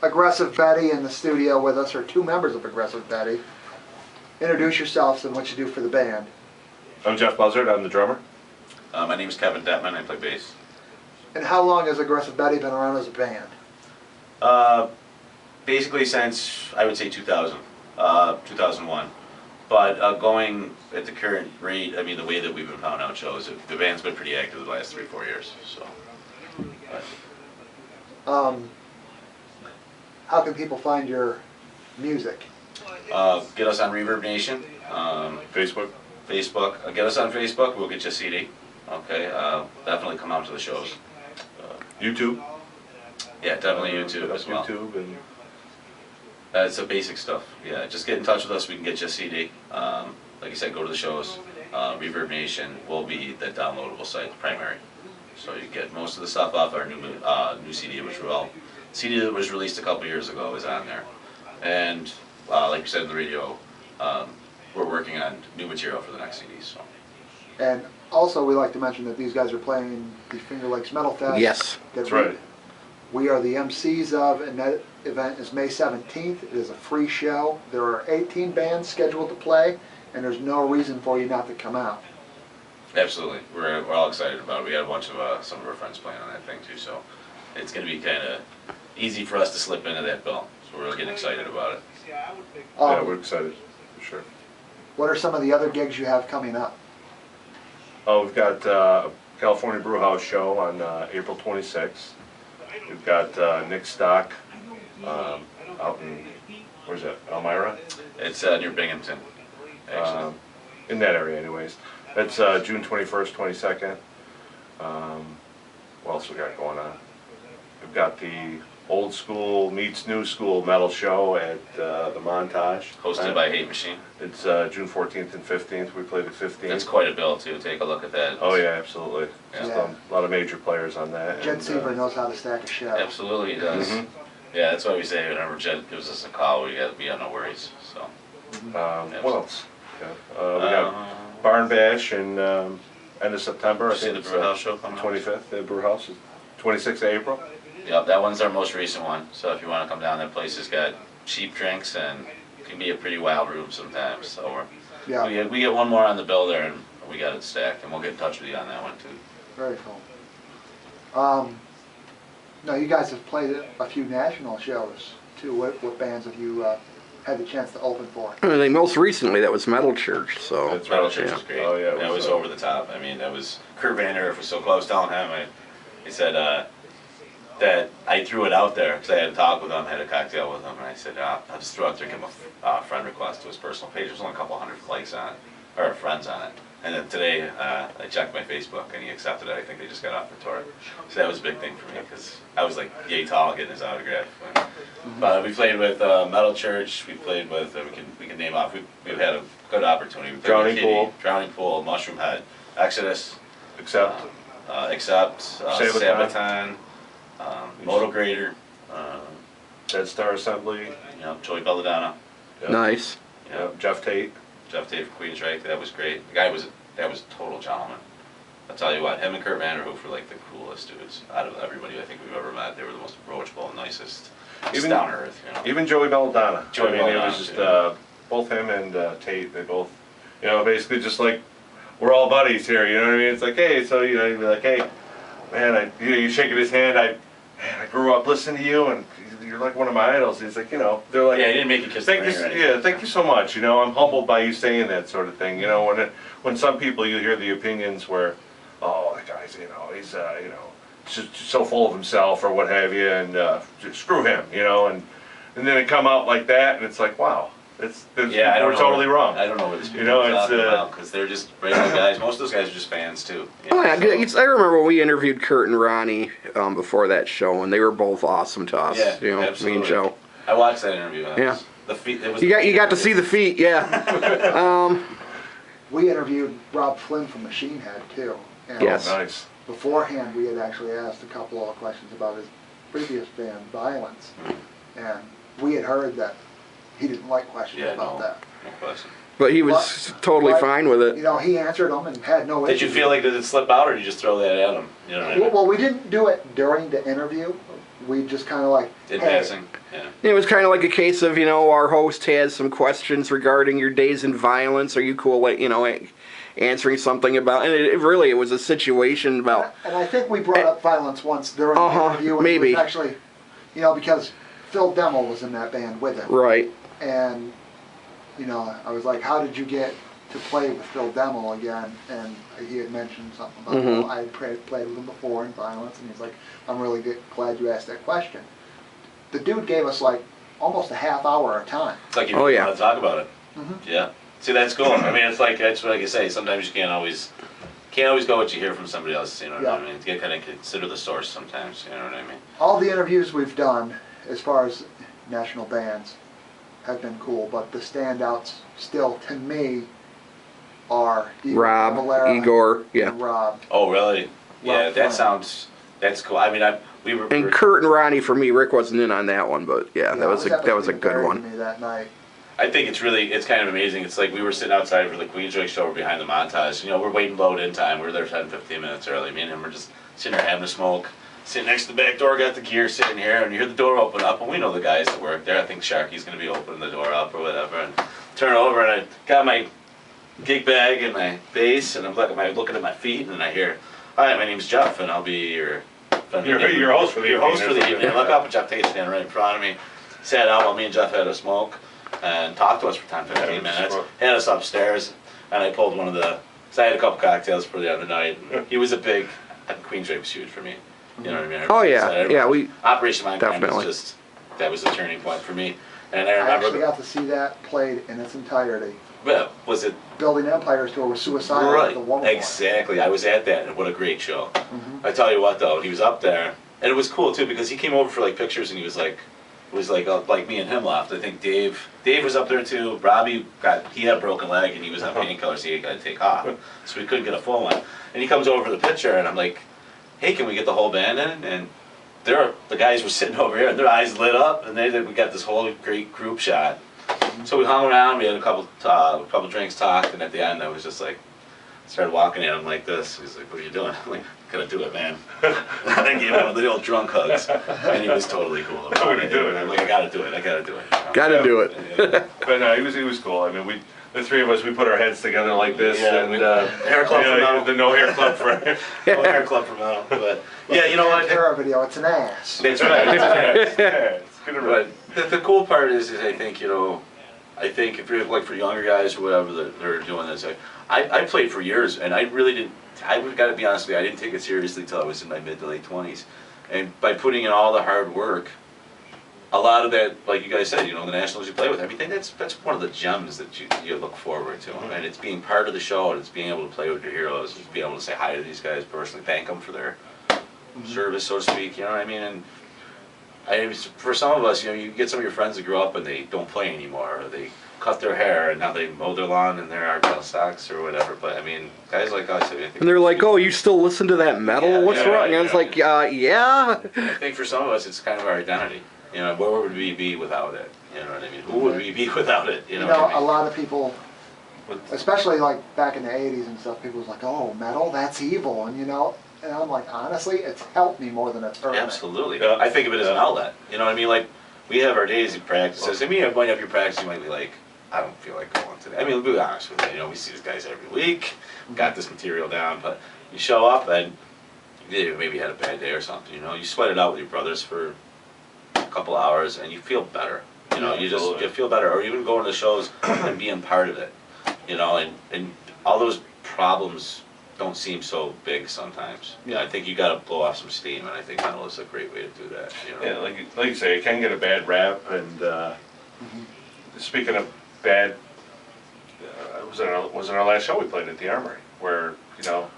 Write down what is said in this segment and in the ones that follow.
Aggressive Betty in the studio with us, or two members of Aggressive Betty. Introduce yourselves and what you do for the band. I'm Jeff Buzzard, I'm the drummer. My name is Kevin Dettman, I play bass. And how long has Aggressive Betty been around as a band? Basically since, I would say 2000, 2001. But going at the current rate, I mean the way that we've been pounding out shows, the band's been pretty active the last 3-4 years. So. How can people find your music? Get us on Reverb Nation. Facebook. Get us on Facebook, we'll get you a CD. Okay, definitely come out to the shows. YouTube. Yeah, definitely YouTube as well. YouTube and It's the basic stuff. Yeah, just get in touch with us. We can get you a CD. Like I said, go to the shows. Reverb Nation will be the downloadable site, primary. So you get most of the stuff off our new CD, CD that was released a couple years ago is on there. And like you said in the radio, we're working on new material for the next CD. So. And also, we like to mention that these guys are playing the Finger Lakes Metal Fest. Yes, that's right. We are the MCs of, and that event is May 17th. It is a free show. There are 18 bands scheduled to play, and there's no reason for you not to come out. Absolutely, we're all excited about it. We got a bunch of some of our friends playing on that thing too, so it's going to be kind of easy for us to slip into that bill. So we're really getting excited about it. yeah, we're excited for sure. What are some of the other gigs you have coming up? Oh, we've got California Brew House show on April 26th. We've got Nick Stock out in, where's that, Elmira? It's near Binghamton, actually. In that area anyways. That's June 21st, 22nd. What else we got going on? We've got the Old School Meets New School metal show at the Montage. Hosted by Hate Machine. It's June 14th and 15th. We play the 15th. That's quite a bill too. Take a look at that. Oh yeah, absolutely. Yeah. Just a lot of major players on that. Jed Seaver knows how to stack a show. Absolutely, he does. Yeah, that's why we say whenever Jed gives us a call, we got no worries. So. What else? Yeah. We got Barn Bash in end of September. I think the Brew House show coming up? 25th. The Brew House is 26th of April. Yep, that one's our most recent one. So if you want to come down, that place has got cheap drinks and can be a pretty wild room sometimes. So we get one more on the bill there, and we got it stacked, and we'll get in touch with you on that one too. Very cool. Now you guys have played at a few national shows too. What bands have you had the chance to open for? I mean, most recently that was Metal Church. So That's Metal right. Church was great. Oh yeah, that was over the top. I mean, that was Kurt Vander was so close. Telling him, he said that I threw it out there because I had a talk with him, had a cocktail with him, and I said I'll just throw out there, give him a friend request to his personal page. There's only a couple hundred likes on it, or friends on it. And then today I checked my Facebook and he accepted it. I think they just got off the tour. So that was a big thing for me because I was like yay tall getting his autograph. But we played with Metal Church. We played with we can name off. We've had a good opportunity. We played with Drowning Pool, Mushroom Head, Exodus, Except Sabaton, Moto Grader, Dead Star Assembly. Joey Belladonna. Yep. nice. Yep. Jeff Tate. Jeff Tate from Queensryche, that was great. The guy was a total gentleman. I'll tell you what, him and Kurt Vanderhoof were like the coolest dudes out of everybody I think we've ever met. They were the most approachable and nicest, just down to earth. Even Joey Belladonna. Joey Belladonna, it was just both him and Tate. They both, basically just like we're all buddies here. You know what I mean? It's like, hey, so you'd be like, hey, man, you shaking his hand. I grew up listening to you, and you're like one of my idols. He's like, they're like, yeah, he didn't make you kiss the ring or anything. thank you so much. I'm humbled by you saying that sort of thing. When some people you hear the opinions where, oh, that guy's, he's just so full of himself or what have you, and screw him, and then it come out like that, and it's like, wow, we're totally wrong. I don't know what these people are talking about because they're just regular guys. Most of those guys are just fans too. Oh, yeah, I remember we interviewed Kurt and Ronnie before that show, and they were both awesome to us. Yeah, absolutely. Me and Joe. I watched that interview. Yeah. The feet. It was You got to see the feet, yeah. We interviewed Rob Flynn from Machine Head too. And Yes. Nice. beforehand we had actually asked a couple of questions about his previous band, Violence. And we had heard that he didn't like questions about that. No question. But he was totally fine with it. He answered them and had no issue. Did you feel like did it slip out, or did you just throw that at him? You know what I mean? Well, we didn't do it during the interview. we just kind of like, In hey, passing, yeah. It was kind of like a case of, our host has some questions regarding your days in violence. Are you cool, like, answering something about, and it was a situation about, and I think we brought up violence once during the interview, and maybe. it was actually, because Phil Demmel was in that band with him. right. And, I was like, how did you get to play with Phil Demmel again? And he had mentioned something about, Mhm. I had played with him before in violence, and he's like, I'm really glad you asked that question. The dude gave us like almost a half hour of time. It's like you Oh, want yeah. to talk about it. Mhm. Yeah. See, that's cool. I mean, that's what I say. Sometimes you can't always go what you hear from somebody else. You know what I mean? You kind of consider the source sometimes. You know what I mean? All the interviews we've done, as far as national bands, have been cool, but the standouts still, to me, are Rob, Cavalera Igor, yeah. and Rob. Oh, really? Yeah, Rob that Flynn. that's cool. I mean, we were. And Kurt and Ronnie for me. Rick wasn't in on that one, but yeah, that was a good buried one. me that night. I think it's kind of amazing. It's like we were sitting outside for the Queensrÿche show behind the montage. We're waiting load-in time. We're there 10, 15 minutes early. Me and him were just sitting there having a smoke, sitting next to the back door, got the gear sitting here, and you hear the door open up, and we know the guys that work there. I think Sharky's going to be opening the door up or whatever, and turn over, and I got my gig bag and my bass, and I'm looking at my feet, and I hear, "Hi, my name's Jeff, and I'll be your host for the evening." I look up, and Jeff takes standing right in front of me, sat out while me and Jeff had a smoke, and talked to us for 10, 15 minutes, had us upstairs, and I pulled one of the, because I had a couple cocktails for the other night. He was a big, Queensrÿche was huge for me. You know what I mean? Oh yeah, we Operation Mindcrime definitely. was that was the turning point for me. And I I remember, actually got to see that played in its entirety. well, was it Building Empires tour with Suicidal at right? the one point. Exactly. I was at that, and what a great show. Mhm. I tell you what, though, he was up there, and it was cool too because he came over for like pictures, and he was like me and him left. I think Dave was up there too. Robbie he had a broken leg, and he was on painkillers, so he got to take off, so we couldn't get a full one. And he comes over for the picture, and I'm like, "Hey, can we get the whole band in?" And the guys were sitting over here, and their eyes lit up, and we got this whole great group shot. So we hung around, we had a couple drinks, talked, and at the end I was just like, started walking at him like this. He's like, "What are you doing?" I'm like, "Gotta do it, man." And I gave him one of the old drunk hugs, and he was totally cool about What are you doing? I'm like, I gotta do it. Gotta do it. Yeah. But no, he was cool. I mean, the three of us, we put our heads together like this, Yeah, and hair club for Metal. the no hair club for. No hair club for Metal, but yeah, you know what? Terror video, it's an ass. That's right. It's good to But the cool part is I think, I think if you're like for younger guys or whatever that are doing this, I played for years, and I really didn't. I've got to be honest with you, I didn't take it seriously until I was in my mid to late 20s, and by putting in all the hard work, a lot of that, like you guys said, the nationals you play with, everything, that's one of the gems that you look forward to, and it's being part of the show, and it's being able to play with your heroes, it's being able to say hi to these guys personally, thank them for their service, so to speak. You know what I mean? And for some of us, you get some of your friends that grow up and they don't play anymore, or they cut their hair and now they mow their lawn in their Argyle socks or whatever. But I mean, guys like us, I think. And they're like, "Oh, you still listen to that metal? Yeah, What's yeah, wrong?" right, And I was yeah. like, yeah. I think for some of us, it's kind of our identity. Where would we be without it? You know what I mean? Who would we be without it? You know what I mean? A lot of people, especially like back in the 80s and stuff, people was like, "Oh, metal, that's evil," and and I'm like, honestly, it's helped me more than it's hurt me. Absolutely. Yeah. I think of it as an outlet. You know what I mean? Like, we have our days of practices. I mean, you might have your practice, you might be like, "I don't feel like going today." I mean, to be honest with you, we see these guys every week, got this material down, but you show up and you maybe had a bad day or something, you sweat it out with your brothers for a couple hours and you feel better. You feel better, or even going to the shows and being part of it, and all those problems don't seem so big sometimes. I think you got to blow off some steam, and I think metal is a great way to do that. Yeah, like you say, it can get a bad rap. And speaking of bad, was in our last show we played at the Armory, where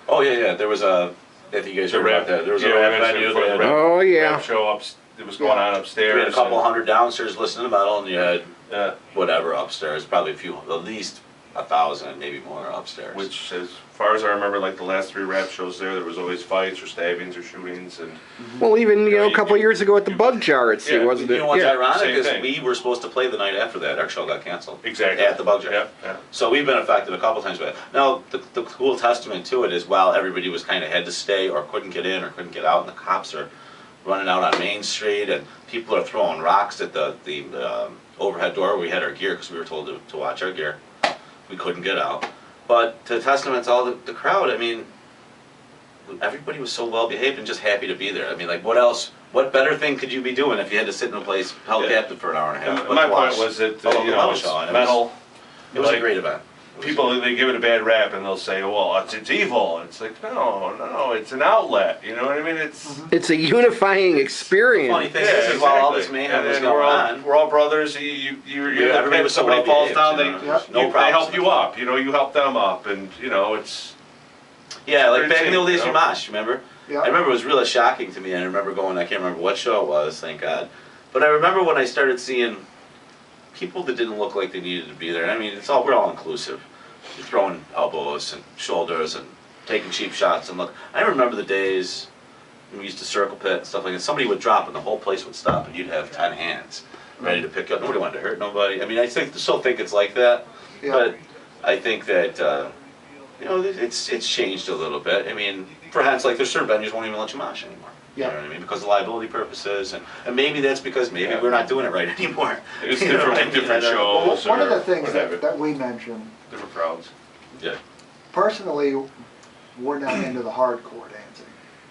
Oh yeah. There was I think you guys heard about that. There was a we rap mentioned venue. before the That Oh yeah. rap show it was going on upstairs. we had a couple and- hundred downstairs listening to metal, and you had Yeah, whatever upstairs, probably at least 1,000, maybe more upstairs. which, as far as I remember, like the last three rap shows there was always fights or stabbings or shootings, and Well, even Yeah, a couple of years ago at the Bug Jar, it Yeah, wasn't it? What's Yeah. ironic same is thing. we were supposed to play the night after that. Our show got canceled. exactly At the Bug Jar. Yeah. So we've been affected a couple times by it. Now, the cool testament to it is while everybody was kind of had to stay or couldn't get in or couldn't get out, and the cops are running out on Main Street, and people are throwing rocks at the overhead door where we had our gear because we were told to watch our gear. We couldn't get out. But to testament to all the crowd, I mean, everybody was so well behaved and just happy to be there. I mean, like, what else? What better thing could you be doing if you had to sit in a place held captive for an hour and a half? And my point was that you know, it's metal. It was a great event. People, they give it a bad rap and they'll say, well, it's evil. It's like, no, it's an outlet. You know what I mean? It's a unifying experience. The funny thing is, while all this mayhem was going on, we're all brothers. everybody was so somebody falls down, well behaved, they help you up. You know, you help them up, and you know, it's. Yeah, like back in the old days, you mosh, remember? Yeah. I remember it was really shocking to me. I remember going, I can't remember what show it was, thank God. But I remember when I started seeing people that didn't look like they needed to be there. I mean, we're all inclusive. You're throwing elbows and shoulders and taking cheap shots. And look, I remember the days when we used to circle pit and stuff like that. Somebody would drop and the whole place would stop and you'd have 10 hands ready to pick up. Nobody wanted to hurt nobody. I mean, I still think it's like that. Yeah. But I think that, you know, it's changed a little bit. I mean, perhaps like there's certain venues won't even let you mosh anymore. Yeah. You know what I mean? Because of liability purposes, and maybe that's because we're not doing it right anymore. It's You know what I mean? different Well, shows. one of the or things whatever. that we mentioned, Different crowds. Yeah. personally, we're not into the hardcore dancing.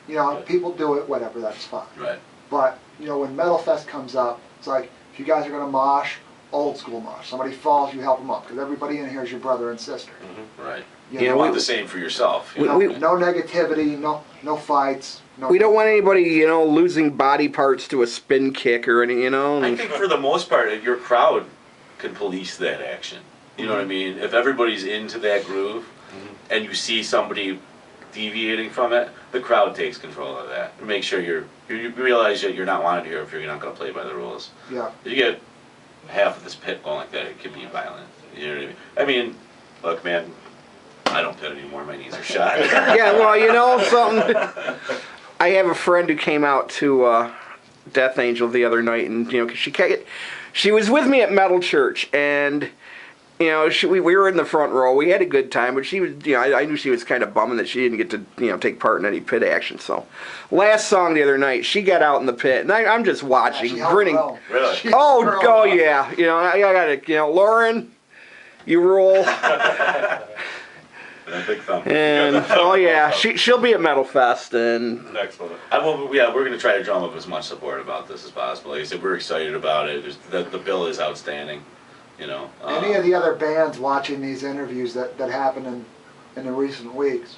You know, people do it, whatever, that's fine. Right. But, you know, when Metal Fest comes up, it's like, if you guys are going to mosh, old school mosh. Somebody falls, you help them up, because everybody in here is your brother and sister. Right. You You know, want the same for yourself. You no, know? no negativity, no fights. No, We don't want anybody, you know, losing body parts to a spin kick or any, you know. I think for the most part, your crowd can police that action. You know what I mean? If everybody's into that groove, and you see somebody deviating from it, the crowd takes control of that. Make sure you realize that you're not wanted here if you're not going to play by the rules. Yeah. If you get half of this pit going like that, it could be violent. You know what I mean? I mean, look, man, I don't pit anymore. My knees are shot. Yeah, well, you know something. I have a friend who came out to Death Angel the other night, and you know, 'cause she was with me at Metal Church, and you know, we were in the front row. We had a good time, but she was, you know, I knew she was kind of bumming that she didn't get to, you know, take part in any pit action. So, last song the other night, she got out in the pit, and I'm just watching, she held grinning. her own. Really? She held her Oh own. yeah, you know, I gotta, you know, Lauren, you rule. Big thumb. And oh yeah, she'll be at Metal Fest, and Excellent. Yeah, we're going to try to drum up as much support about this as possible. Like I said, we're excited about it. The bill is outstanding. You know. Any of the other bands watching these interviews that happened in the recent weeks,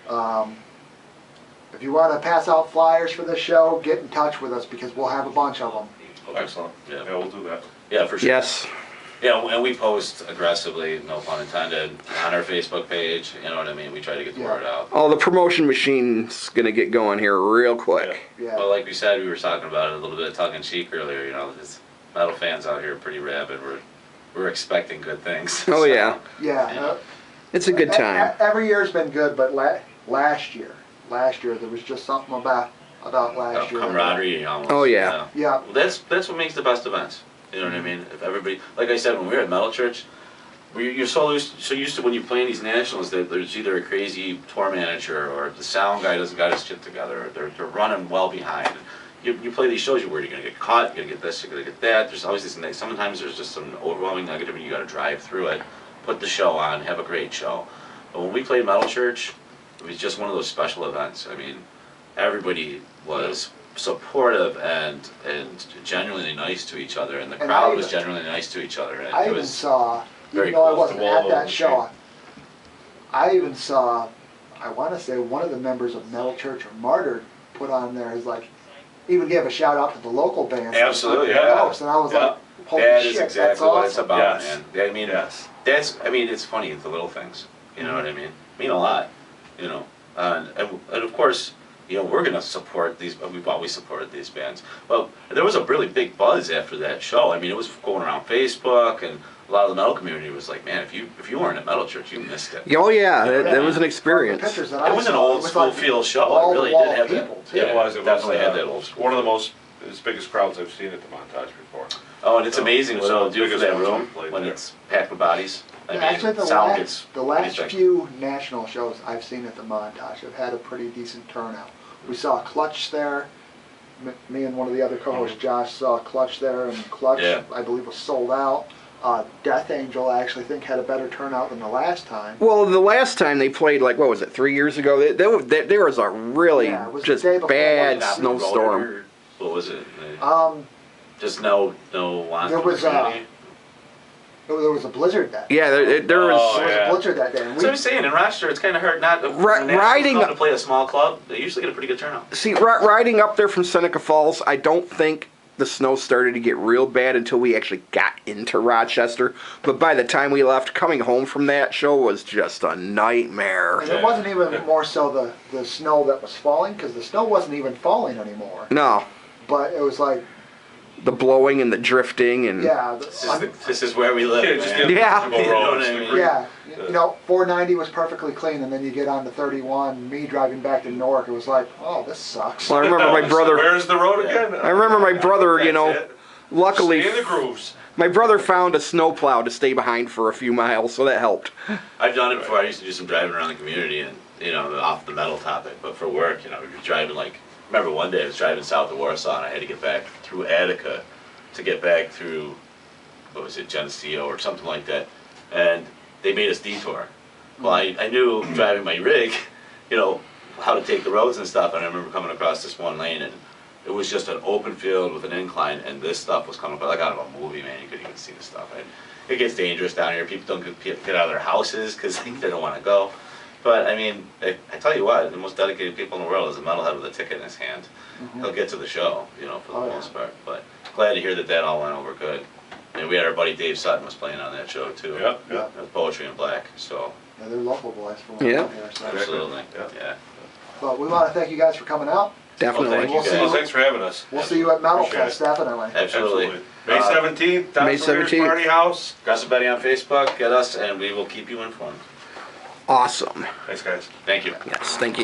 if you want to pass out flyers for this show, get in touch with us because we'll have a bunch of them. Excellent. Yeah. Yeah, we'll do that. Yeah, for sure. yes, Yeah, and we post aggressively, no pun intended, on our Facebook page. You know what I mean? We try to get the word out. oh, the promotion machine's gonna get going here real quick. Yeah. Well, like we said, we were talking about it a little bit of tongue in cheek earlier. You know, this metal fans out here are pretty rabid. We're expecting good things. Oh yeah, Yeah. Yeah. it's a good time. Every year's been good, but last year there was just something about last year. Camaraderie almost. Oh, yeah. Yeah. Well, that's what makes the best events. You know what I mean? If everybody, like I said, when we were at Metal Church, you're so used to when you play in these nationals that there's either a crazy tour manager or the sound guy doesn't got his shit together. Or they're running well behind. You play these shows, you're worried you're gonna get caught, you're gonna get this, you're gonna get that. There's always this. Sometimes there's just some overwhelming negativity. You got to drive through it, put the show on, have a great show. But when we played Metal Church, it was just one of those special events. I mean, everybody was supportive and genuinely nice to each other, and the And crowd I was even- genuinely nice to each other. And I it even was saw, very even though I close to wasn't wall at of that the show, I even saw, I want to say one of the members of Metal Church or Martyr put on there is like, even gave a shout out to the local bands. Absolutely, like, yeah. host, and I was Yeah. like, holy that shit, is that's exactly what it's awesome. about, Yes. man. I mean, Yes. it's funny, the little things. You know what I mean? Mean a lot. You know, and of course, you know, we're gonna support these. We've always supported these bands. Well, there was a really big buzz after that show. I mean, it was going around Facebook, and a lot of the metal community was like, "Man, if you weren't at Metal Church, you missed it." Oh yeah, that was an The experience. pictures that I It was an saw, old it was school like feel show. It really wall-to-wall did have people, that. too. Yeah, It was definitely had that old school. One of the most, as biggest crowds I've seen at the Montage before. Oh, and it's amazing what So it'll do for biggest that ones room we've played when there. it's packed with bodies. I Yeah, mean, actually, sound gets the last pretty few national shows I've seen at the Montage have had a pretty decent turnout. We saw Clutch there, Me and one of the other co-hosts, Josh, saw Clutch there, and Clutch, Yeah. I believe, was sold out. Death Angel, I actually think, had a better turnout than the last time. Well, the last time they played, like, what was it, 3 years ago? There was a really Yeah, it was the just day before bad Not snowstorm. road or- What was it? Um, Just no launch. there was there was a blizzard that day. Yeah, there was. There was yeah. a blizzard that day. And So I'm saying in Rochester, it's kind of hard not Riding to play a small club. They usually get a pretty good turnout. See, riding up there from Seneca Falls, I don't think the snow started to get real bad until we actually got into Rochester. But by the time we left, coming home from that show was just a nightmare. And it wasn't even more so the snow that was falling, because the snow wasn't even falling anymore. No, But it was like, the blowing and the drifting and yeah, This is where we live, Yeah, just man. get Yeah. visible You know roads. what I mean? yeah, 490 was perfectly clean, and then you get on to 31. Me driving back to Newark, it was like, oh, this sucks. Well, I remember my brother. Where's the road again? I remember my brother. You know, That's it. luckily, Stay in the grooves. my brother found a snowplow to stay behind for a few miles, so that helped. I've done it before. I used to do some driving around the community and, off the metal topic. But for work, you're driving remember one day I was driving south of Warsaw and I had to get back through Attica to get back through, what was it, Geneseo or something like that. And they made us detour. Well, I knew driving my rig, how to take the roads and stuff. And I remember coming across this one lane and it was just an open field with an incline, and this stuff was coming like out of a movie, man. You couldn't even see the stuff. And it gets dangerous down here. People don't get out of their houses because they don't want to go. But I mean, I tell you what, the most dedicated people in the world is a metalhead with a ticket in his hand. He'll get to the show, for the most part. But glad to hear that all went over good. And we had our buddy Dave Sutton was playing on that show too. Yep. That was Poetry in Black. So Yeah, they're local boys from around Yeah. here. So. absolutely, yeah. But we want to thank you guys for coming out. Definitely. Well, thank you We'll see guys. Well, thanks for having us. We'll see you at Metal Appreciate Fest, definitely. Absolutely. May 17th, May May 17th, 17th. Party House. Gossip Betty on Facebook, get us, and we will keep you informed. Awesome. Thanks, guys. Thank you. Yes, thank you.